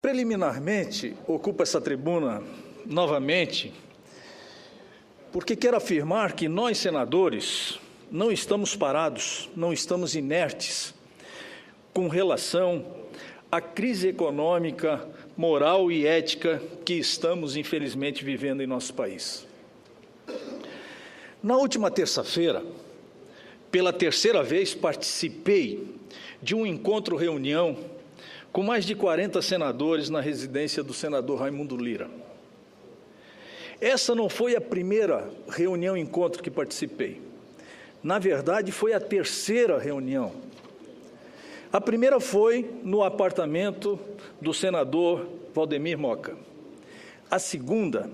Preliminarmente, ocupo essa tribuna novamente porque quero afirmar que nós, senadores, não estamos parados, não estamos inertes com relação à crise econômica, moral e ética que estamos, infelizmente, vivendo em nosso país. Na última terça-feira, pela terceira vez, participei de um encontro-reunião com mais de 40 senadores na residência do senador Raimundo Lira. Essa não foi a primeira reunião-encontro que participei. Na verdade, foi a terceira reunião. A primeira foi no apartamento do senador Valdemir Moca. A segunda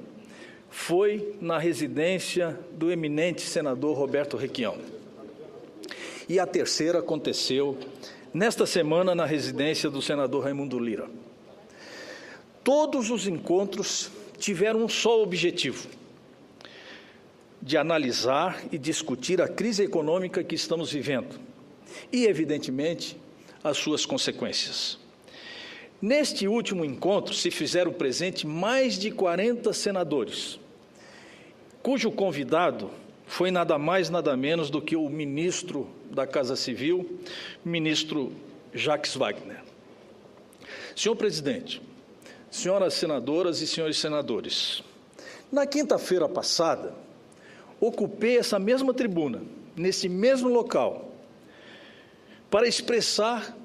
foi na residência do eminente senador Roberto Requião. E a terceira aconteceu nesta semana na residência do senador Raimundo Lira. Todos os encontros tiveram um só objetivo: de analisar e discutir a crise econômica que estamos vivendo e, evidentemente, as suas consequências. Neste último encontro se fizeram presente mais de 40 senadores, cujo convidado foi nada mais, nada menos do que o ministro da Casa Civil, ministro Jacques Wagner. Senhor presidente, senhoras senadoras e senhores senadores, na quinta-feira passada, ocupei essa mesma tribuna, nesse mesmo local, para expressar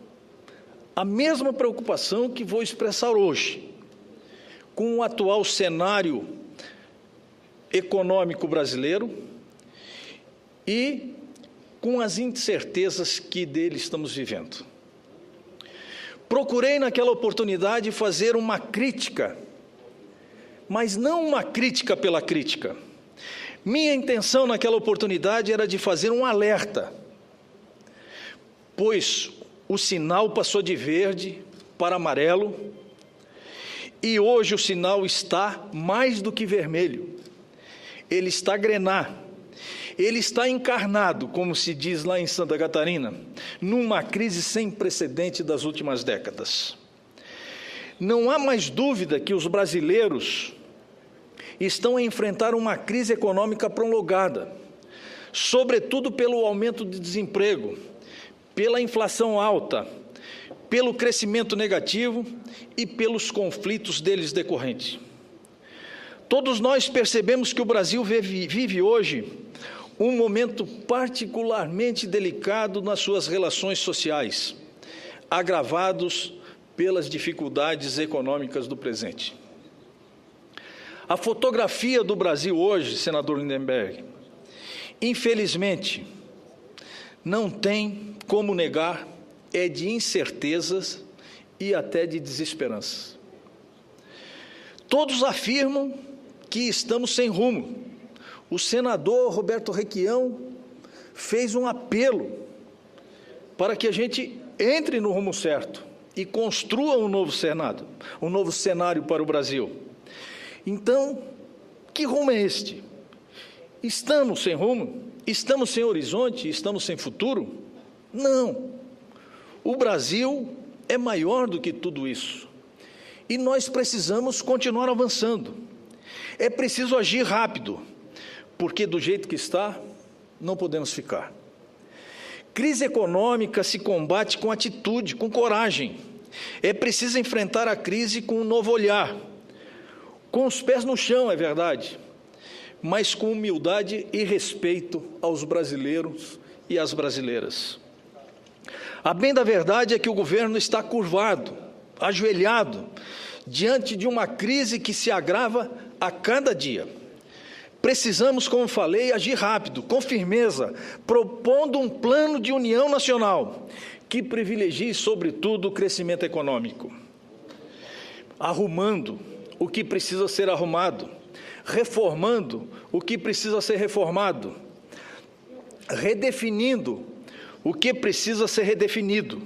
a mesma preocupação que vou expressar hoje, com o atual cenário econômico brasileiro e com as incertezas que dele estamos vivendo. Procurei, naquela oportunidade, fazer uma crítica, mas não uma crítica pela crítica. Minha intenção, naquela oportunidade, era de fazer um alerta, pois o sinal passou de verde para amarelo e hoje o sinal está mais do que vermelho. Ele está grená. Ele está encarnado, como se diz lá em Santa Catarina, numa crise sem precedente das últimas décadas. Não há mais dúvida que os brasileiros estão a enfrentar uma crise econômica prolongada, sobretudo pelo aumento de desemprego, pela inflação alta, pelo crescimento negativo e pelos conflitos deles decorrentes. Todos nós percebemos que o Brasil vive hoje um momento particularmente delicado nas suas relações sociais, agravados pelas dificuldades econômicas do presente. A fotografia do Brasil hoje, senador Lindenberg, infelizmente, não tem como negar, é de incertezas e até de desesperança. Todos afirmam que estamos sem rumo. O senador Roberto Requião fez um apelo para que a gente entre no rumo certo e construa um novo cenário para o Brasil. Então, que rumo é este? Estamos sem rumo? Estamos sem horizonte? Estamos sem futuro? Não. O Brasil é maior do que tudo isso. E nós precisamos continuar avançando. É preciso agir rápido, porque do jeito que está, não podemos ficar. Crise econômica se combate com atitude, com coragem. É preciso enfrentar a crise com um novo olhar, com os pés no chão, é verdade, mas com humildade e respeito aos brasileiros e às brasileiras. A bem da verdade é que o governo está curvado, ajoelhado, diante de uma crise que se agrava a cada dia. Precisamos, como falei, agir rápido, com firmeza, propondo um plano de união nacional que privilegie, sobretudo, o crescimento econômico, arrumando o que precisa ser arrumado, reformando o que precisa ser reformado, redefinindo o que precisa ser redefinido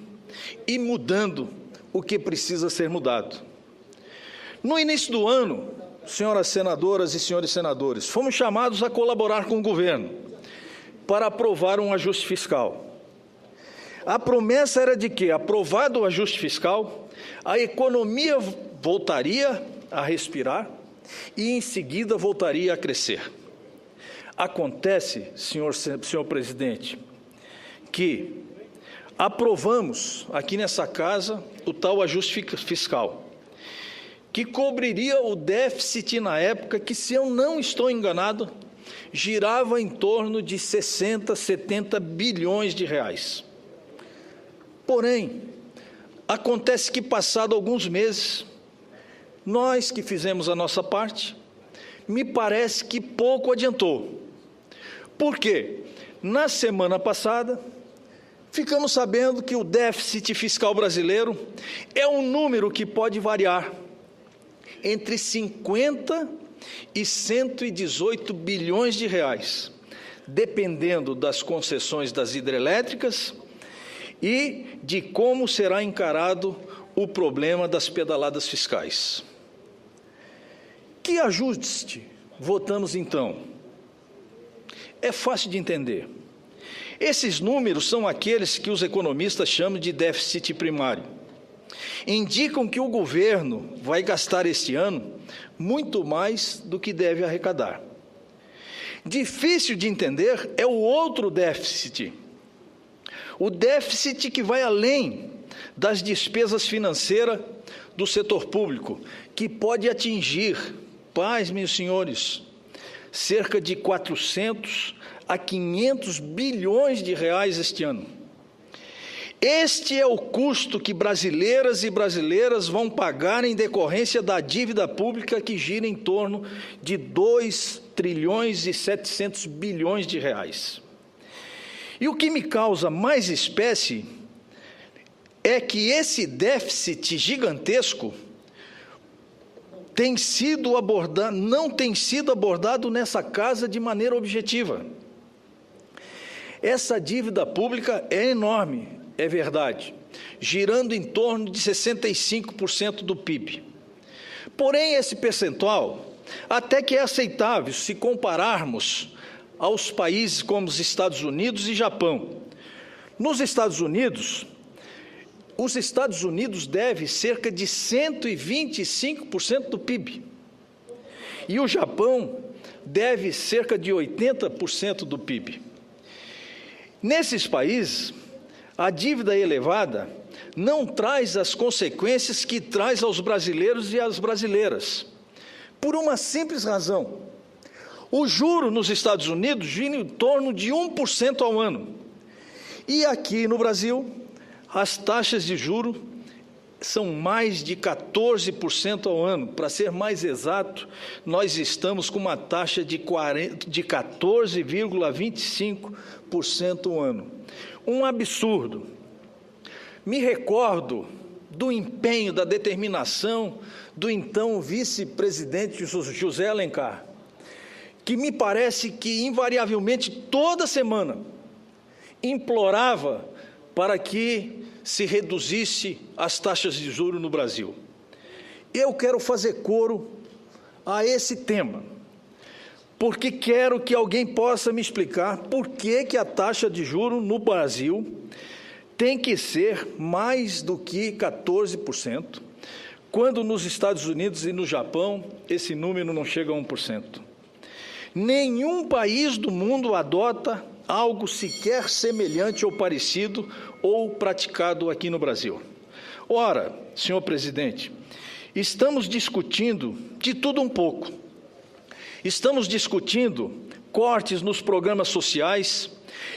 e mudando o que precisa ser mudado. No início do ano, senhoras senadoras e senhores senadores, fomos chamados a colaborar com o governo para aprovar um ajuste fiscal. A promessa era de que, aprovado o ajuste fiscal, a economia voltaria a respirar e, em seguida, voltaria a crescer. Acontece, senhor presidente, que aprovamos aqui nessa casa o tal ajuste fiscal, que cobriria o déficit na época que, se eu não estou enganado, girava em torno de 60, 70 bilhões de reais. Porém, acontece que, passado alguns meses, nós que fizemos a nossa parte, me parece que pouco adiantou. Por quê? Na semana passada, ficamos sabendo que o déficit fiscal brasileiro é um número que pode variar entre 50 e 118 bilhões de reais, dependendo das concessões das hidrelétricas e de como será encarado o problema das pedaladas fiscais. Que ajuste votamos então? É fácil de entender. Esses números são aqueles que os economistas chamam de déficit primário. Indicam que o governo vai gastar este ano muito mais do que deve arrecadar. Difícil de entender é o outro déficit. O déficit que vai além das despesas financeiras do setor público, que pode atingir, paz, meus senhores, cerca de 400 a 500 bilhões de reais este ano. Este é o custo que brasileiras e brasileiros vão pagar em decorrência da dívida pública, que gira em torno de 2 trilhões e 700 bilhões de reais. E o que me causa mais espécie é que esse déficit gigantesco não tem sido abordado nessa casa de maneira objetiva. Essa dívida pública é enorme, é verdade, girando em torno de 65% do PIB. Porém, esse percentual até que é aceitável se compararmos aos países como os Estados Unidos e Japão. Nos Estados Unidos, os Estados Unidos devem cerca de 125% do PIB. E o Japão deve cerca de 80% do PIB. Nesses países, a dívida elevada não traz as consequências que traz aos brasileiros e às brasileiras, por uma simples razão. O juro nos Estados Unidos gira em torno de 1% ao ano. E aqui no Brasil, as taxas de juro são mais de 14% ao ano. Para ser mais exato, nós estamos com uma taxa de 14,25% ao ano. Um absurdo. Me recordo do empenho, da determinação do então vice-presidente José Alencar, que me parece que invariavelmente toda semana implorava para que se reduzisse as taxas de juros no Brasil. Eu quero fazer coro a esse tema, porque quero que alguém possa me explicar por que a taxa de juros no Brasil tem que ser mais do que 14%, quando nos Estados Unidos e no Japão esse número não chega a 1%. Nenhum país do mundo adota algo sequer semelhante ou parecido ou praticado aqui no Brasil. Ora, senhor presidente, estamos discutindo de tudo um pouco. Estamos discutindo cortes nos programas sociais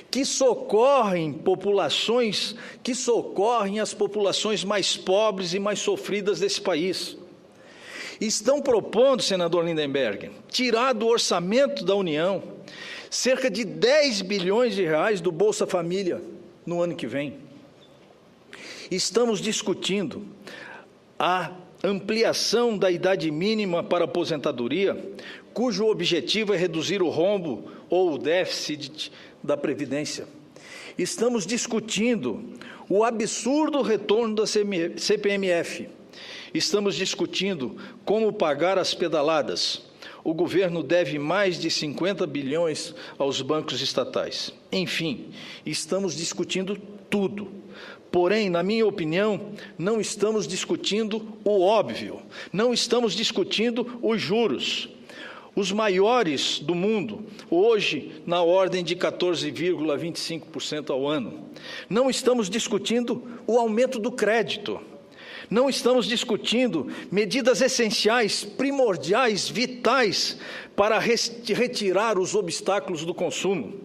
que socorrem as populações mais pobres e mais sofridas desse país. Estão propondo, senador Lindenberg, tirar do orçamento da União cerca de 10 bilhões de reais do Bolsa Família no ano que vem. Estamos discutindo a ampliação da idade mínima para aposentadoria, cujo objetivo é reduzir o rombo ou o déficit da Previdência. Estamos discutindo o absurdo retorno da CPMF. Estamos discutindo como pagar as pedaladas. O governo deve mais de 50 bilhões aos bancos estatais. Enfim, estamos discutindo tudo. Porém, na minha opinião, não estamos discutindo o óbvio, não estamos discutindo os juros. Os maiores do mundo, hoje, na ordem de 14,25% ao ano. Não estamos discutindo o aumento do crédito. Não estamos discutindo medidas essenciais, primordiais, vitais, para retirar os obstáculos do consumo.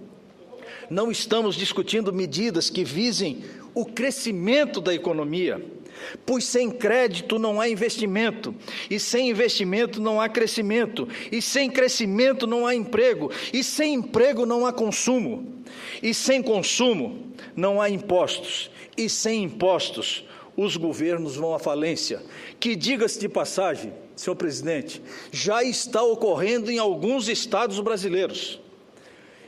Não estamos discutindo medidas que visem o crescimento da economia, pois sem crédito não há investimento, e sem investimento não há crescimento, e sem crescimento não há emprego, e sem emprego não há consumo, e sem consumo não há impostos, e sem impostos os governos vão à falência, que, diga-se de passagem, senhor presidente, já está ocorrendo em alguns estados brasileiros.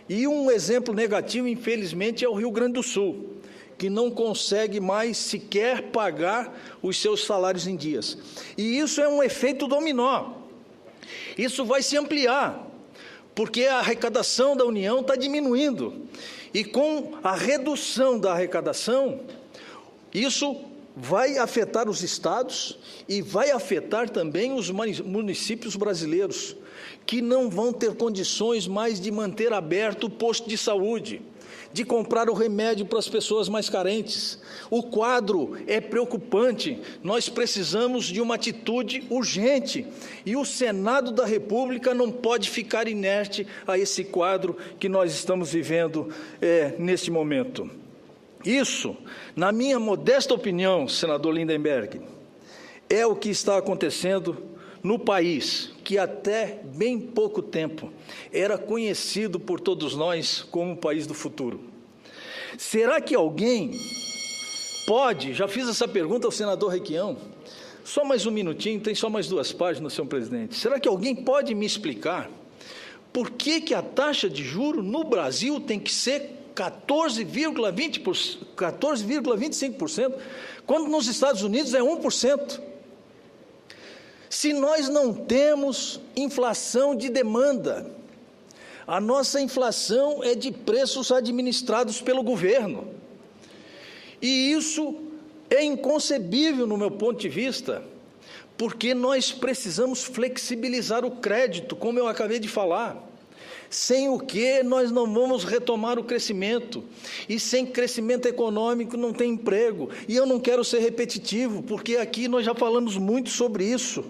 E um exemplo negativo, infelizmente, é o Rio Grande do Sul, que não consegue mais sequer pagar os seus salários em dias. E isso é um efeito dominó. Isso vai se ampliar, porque a arrecadação da União está diminuindo. E com a redução da arrecadação, isso vai afetar os estados e vai afetar também os municípios brasileiros, que não vão ter condições mais de manter aberto o posto de saúde, de comprar o remédio para as pessoas mais carentes. O quadro é preocupante, nós precisamos de uma atitude urgente, e o Senado da República não pode ficar inerte a esse quadro que nós estamos vivendo neste momento. Isso, na minha modesta opinião, senador Lindenberg, é o que está acontecendo no país, que até bem pouco tempo era conhecido por todos nós como o país do futuro. Será que alguém pode, já fiz essa pergunta ao senador Requião, só mais um minutinho, tem só mais 2 páginas, senhor presidente. Será que alguém pode me explicar por que a taxa de juros no Brasil tem que ser 14,25%, quando nos Estados Unidos é 1%? Se nós não temos inflação de demanda, a nossa inflação é de preços administrados pelo governo. E isso é inconcebível no meu ponto de vista, porque nós precisamos flexibilizar o crédito, como eu acabei de falar. Sem o que nós não vamos retomar o crescimento, e sem crescimento econômico não tem emprego. E eu não quero ser repetitivo, porque aqui nós já falamos muito sobre isso.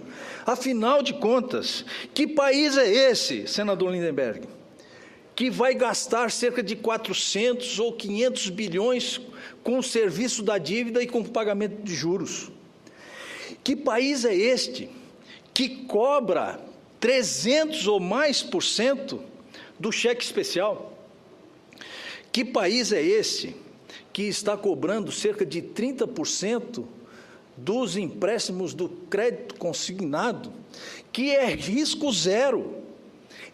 Afinal de contas, que país é esse, senador Lindenberg, que vai gastar cerca de 400 ou 500 bilhões com o serviço da dívida e com o pagamento de juros? Que país é este que cobra 300 ou mais % do cheque especial? Que país é esse que está cobrando cerca de 30% dos empréstimos do crédito consignado, que é risco zero,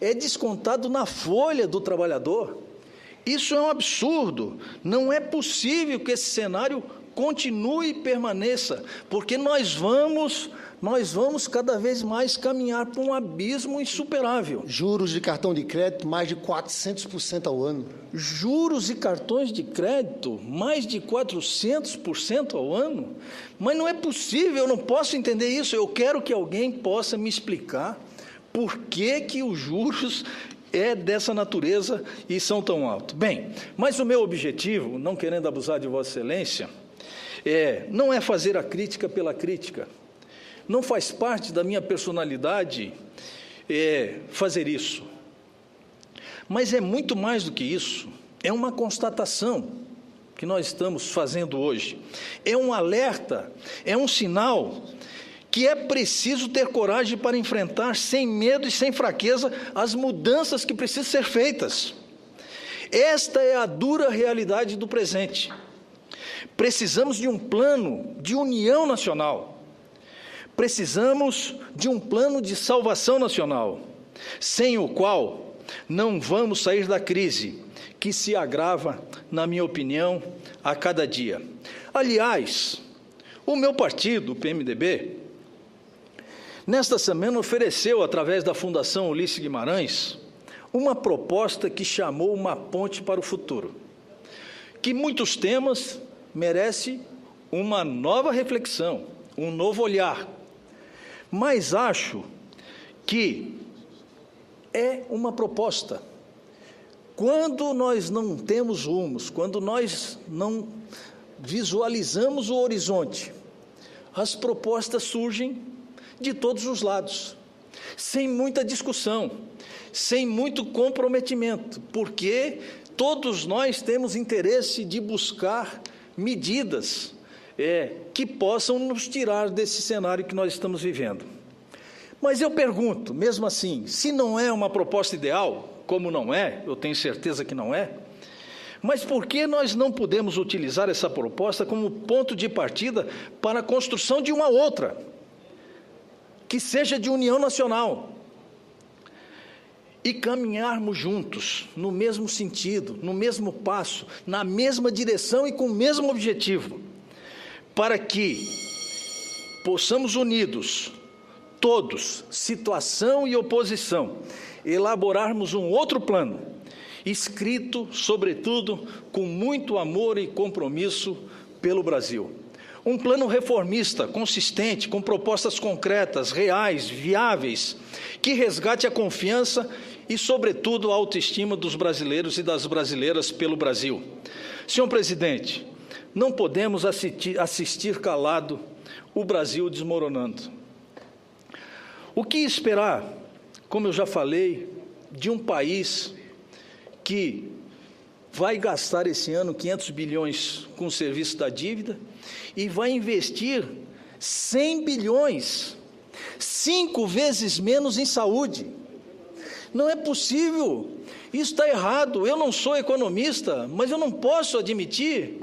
é descontado na folha do trabalhador? Isso é um absurdo. Não é possível que esse cenário continue e permaneça, porque nós vamos cada vez mais caminhar para um abismo insuperável. Juros de cartão de crédito mais de 400% ao ano. Juros e cartões de crédito mais de 400% ao ano? Mas não é possível, eu não posso entender isso. Eu quero que alguém possa me explicar por que os juros é dessa natureza e são tão altos. Bem, mas o meu objetivo, não querendo abusar de Vossa Excelência, não é fazer a crítica pela crítica. Não faz parte da minha personalidade fazer isso. Mas é muito mais do que isso. É uma constatação que nós estamos fazendo hoje. É um alerta, é um sinal que é preciso ter coragem para enfrentar sem medo e sem fraqueza as mudanças que precisam ser feitas. Esta é a dura realidade do presente. Precisamos de um plano de união nacional. Precisamos de um plano de salvação nacional, sem o qual não vamos sair da crise, que se agrava, na minha opinião, a cada dia. Aliás, o meu partido, o PMDB, nesta semana ofereceu, através da Fundação Ulisses Guimarães, uma proposta que chamou uma ponte para o futuro, que muitos temas merece uma nova reflexão, um novo olhar. Mas acho que é uma proposta. Quando nós não temos rumos, quando nós não visualizamos o horizonte, as propostas surgem de todos os lados, sem muita discussão, sem muito comprometimento, porque todos nós temos interesse de buscar medidas que possam nos tirar desse cenário que nós estamos vivendo. Mas eu pergunto, mesmo assim, se não é uma proposta ideal, como não é, eu tenho certeza que não é, mas por que nós não podemos utilizar essa proposta como ponto de partida para a construção de uma outra, que seja de união nacional, e caminharmos juntos, no mesmo sentido, no mesmo passo, na mesma direção e com o mesmo objetivo, para que possamos unidos, todos, situação e oposição, elaborarmos um outro plano, escrito, sobretudo, com muito amor e compromisso pelo Brasil. Um plano reformista, consistente, com propostas concretas, reais, viáveis, que resgate a confiança e, sobretudo, a autoestima dos brasileiros e das brasileiras pelo Brasil. Senhor presidente, não podemos assistir calado o Brasil desmoronando. O que esperar, como eu já falei, de um país que vai gastar esse ano 500 bilhões com o serviço da dívida e vai investir 100 bilhões, 5 vezes menos em saúde? Não é possível, isso está errado. Eu não sou economista, mas eu não posso admitir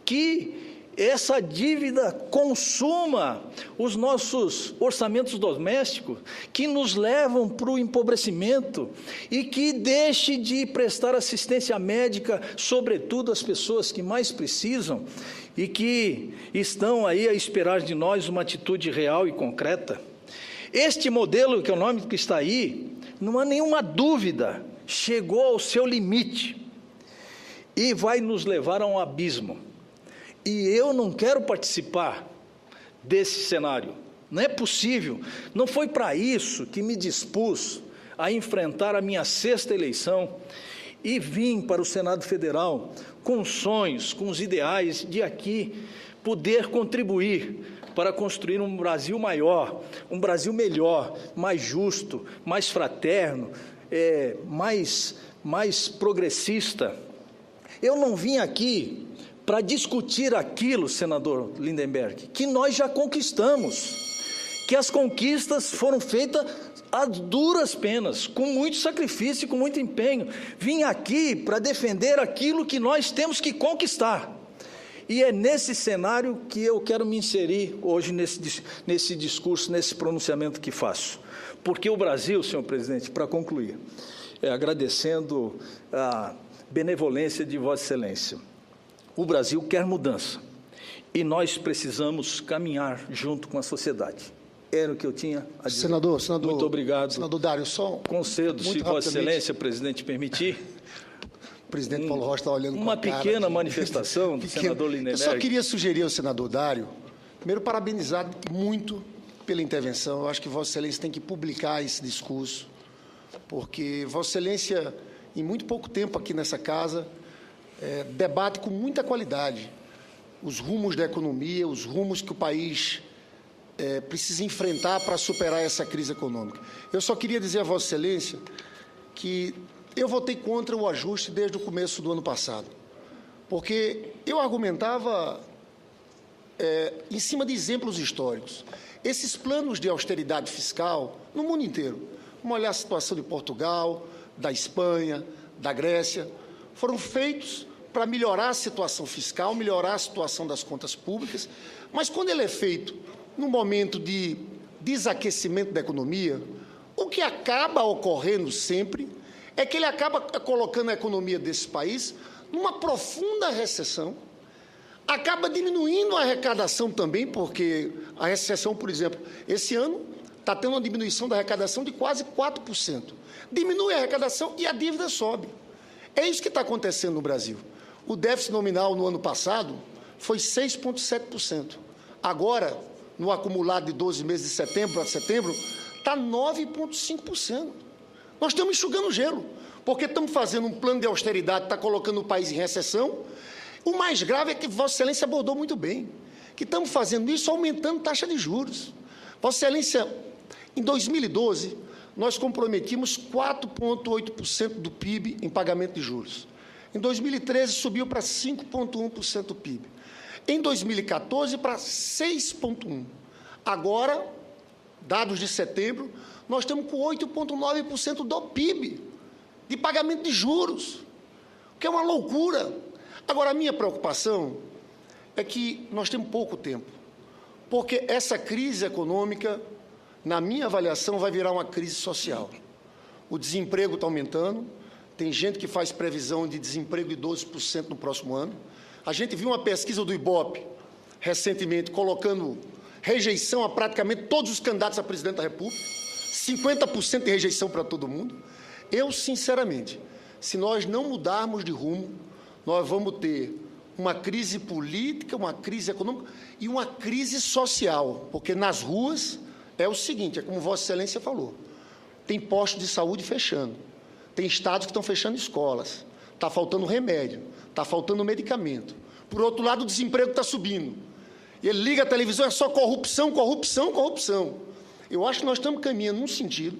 que essa dívida consuma os nossos orçamentos domésticos, que nos levam para o empobrecimento e que deixe de prestar assistência médica, sobretudo às pessoas que mais precisam e que estão aí a esperar de nós uma atitude real e concreta. Este modelo econômico que está aí, não há nenhuma dúvida, chegou ao seu limite e vai nos levar a um abismo. E eu não quero participar desse cenário. Não é possível. Não foi para isso que me dispus a enfrentar a minha 6ª eleição e vim para o Senado Federal com sonhos, com os ideais de aqui poder contribuir para construir um Brasil maior, um Brasil melhor, mais justo, mais fraterno, mais progressista. Eu não vim aqui para discutir aquilo, senador Lindenberg, que nós já conquistamos, que as conquistas foram feitas a duras penas, com muito sacrifício e com muito empenho. Vim aqui para defender aquilo que nós temos que conquistar. E é nesse cenário que eu quero me inserir hoje nesse discurso, nesse pronunciamento que faço. Porque o Brasil, senhor presidente, para concluir, agradecendo a benevolência de Vossa Excelência, o Brasil quer mudança e nós precisamos caminhar junto com a sociedade. Era o que eu tinha a dizer. Senador, muito obrigado. Senador Dário, só concedo, se Vossa Excelência, presidente, permitir. O presidente Paulo Rocha está olhando uma com a pequena cara manifestação do senador Lindenberg. Eu só queria sugerir ao senador Dário, primeiro, parabenizar muito pela intervenção. Eu acho que Vossa Excelência tem que publicar esse discurso, porque Vossa Excelência, em muito pouco tempo aqui nessa casa, debate com muita qualidade os rumos da economia, os rumos que o país precisa enfrentar para superar essa crise econômica. Eu só queria dizer a Vossa Excelência que eu votei contra o ajuste desde o começo do ano passado, porque eu argumentava em cima de exemplos históricos. Esses planos de austeridade fiscal, no mundo inteiro, vamos olhar a situação de Portugal, da Espanha, da Grécia, foram feitos para melhorar a situação fiscal, melhorar a situação das contas públicas, mas quando ele é feito num momento de desaquecimento da economia, o que acaba ocorrendo sempre é que ele acaba colocando a economia desse país numa profunda recessão, acaba diminuindo a arrecadação também, porque a recessão, por exemplo, esse ano está tendo uma diminuição da arrecadação de quase 4%. Diminui a arrecadação e a dívida sobe. É isso que está acontecendo no Brasil. O déficit nominal no ano passado foi 6,7%. Agora, no acumulado de 12 meses de setembro a setembro, está 9,5%. Nós estamos enxugando gelo, porque estamos fazendo um plano de austeridade que está colocando o país em recessão. O mais grave é que Vossa Excelência abordou muito bem, que estamos fazendo isso aumentando taxa de juros. Vossa Excelência, em 2012, nós comprometimos 4,8% do PIB em pagamento de juros. Em 2013, subiu para 5,1% do PIB. Em 2014, para 6,1%. Agora, dados de setembro, nós estamos com 8,9% do PIB de pagamento de juros, o que é uma loucura. Agora, a minha preocupação é que nós temos pouco tempo, porque essa crise econômica, na minha avaliação, vai virar uma crise social. O desemprego está aumentando, tem gente que faz previsão de desemprego de 12% no próximo ano. A gente viu uma pesquisa do IBOPE, recentemente, colocando rejeição a praticamente todos os candidatos a presidente da República, 50% de rejeição para todo mundo. Eu, sinceramente, se nós não mudarmos de rumo, nós vamos ter uma crise política, uma crise econômica e uma crise social, porque nas ruas é o seguinte, é como Vossa Excelência falou, tem postos de saúde fechando, tem estados que estão fechando escolas, está faltando remédio, está faltando medicamento. Por outro lado, o desemprego está subindo. E ele liga a televisão, é só corrupção, corrupção, corrupção. Eu acho que nós estamos caminhando num sentido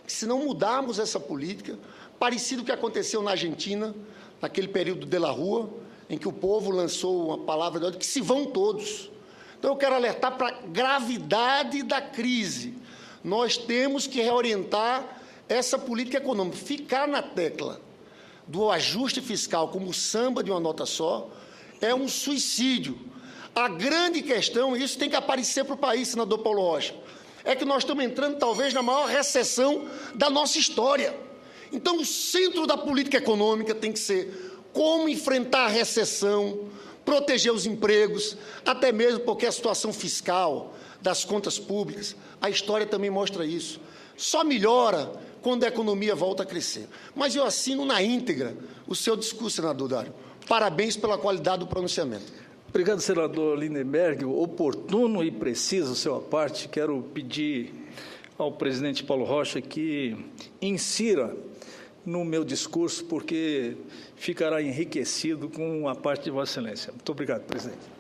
que, se não mudarmos essa política, parecido com o que aconteceu na Argentina, naquele período de La Rua, em que o povo lançou uma palavra de ordem, que se vão todos. Então, eu quero alertar para a gravidade da crise. Nós temos que reorientar essa política econômica. Ficar na tecla do ajuste fiscal como samba de uma nota só é um suicídio. A grande questão, e isso tem que aparecer para o país, senador Paulo Rocha, é que nós estamos entrando, talvez, na maior recessão da nossa história. Então, o centro da política econômica tem que ser como enfrentar a recessão, proteger os empregos, até mesmo porque a situação fiscal das contas públicas, a história também mostra isso. Só melhora quando a economia volta a crescer. Mas eu assino na íntegra o seu discurso, senador Dário. Parabéns pela qualidade do pronunciamento. Obrigado, senador Lindenberg. Oportuno e preciso, sua parte. Quero pedir ao presidente Paulo Rocha que insira no meu discurso, porque ficará enriquecido com a parte de Vossa Excelência. Muito obrigado, presidente.